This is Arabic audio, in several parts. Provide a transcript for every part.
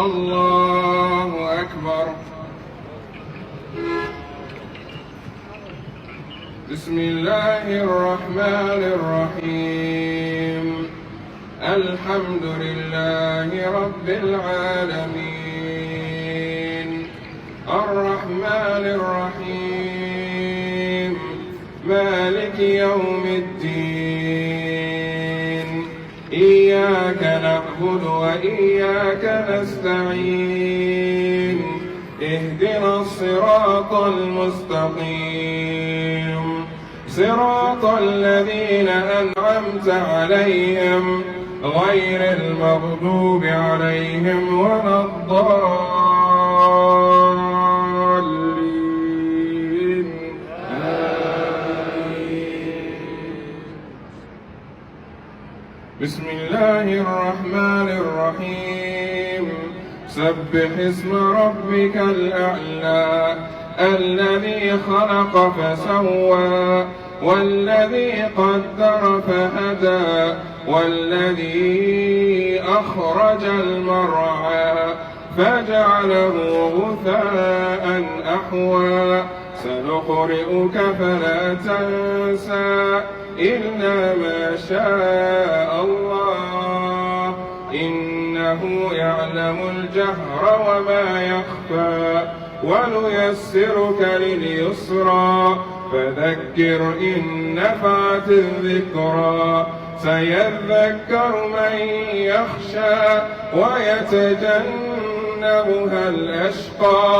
الله أكبر. بسم الله الرحمن الرحيم. الحمد لله رب العالمين، الرحمن الرحيم، مالك يوم الدين، إياك نعبد وإياك نستعين، اهدنا الصراط المستقيم، صراط الذين أنعمت عليهم غير المغضوب عليهم ولا الضالين. بسم الله الرحمن الرحيم. سبح اسم ربك الأعلى الذي خلق فسوى والذي قدر فهدى والذي أخرج المرعى فجعله غثاء أحوى. سنقرئك فلا تنسى إلا ما شاء الله، إنه يعلم الجهر وما يخفى. ونيسرك لليسرى فذكر إن نفعت الذكرى. سيذكر من يخشى ويتجنبها الأشقى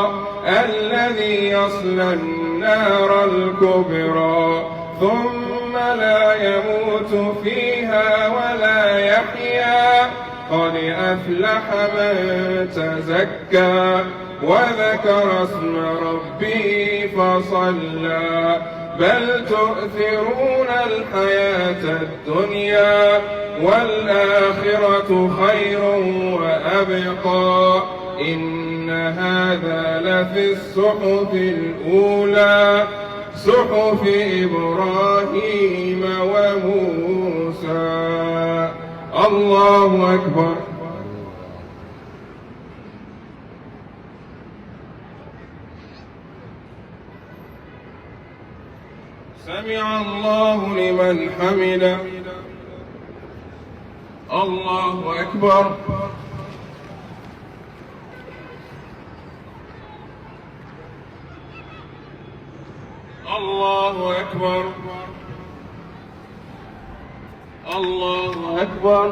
الذي يصلى النار الكبرى ثم لا يموت فيها ولا يحيا. قد أفلح من تزكى وذكر اسم ربه فصلى. بل تؤثرون الحياة الدنيا والآخرة خير وأبقى. إن هذا لفي الصحف الأولى، صحف إبراهيم وموسى. الله أكبر. سمع الله لمن حمده. الله أكبر. الله أكبر. الله أكبر.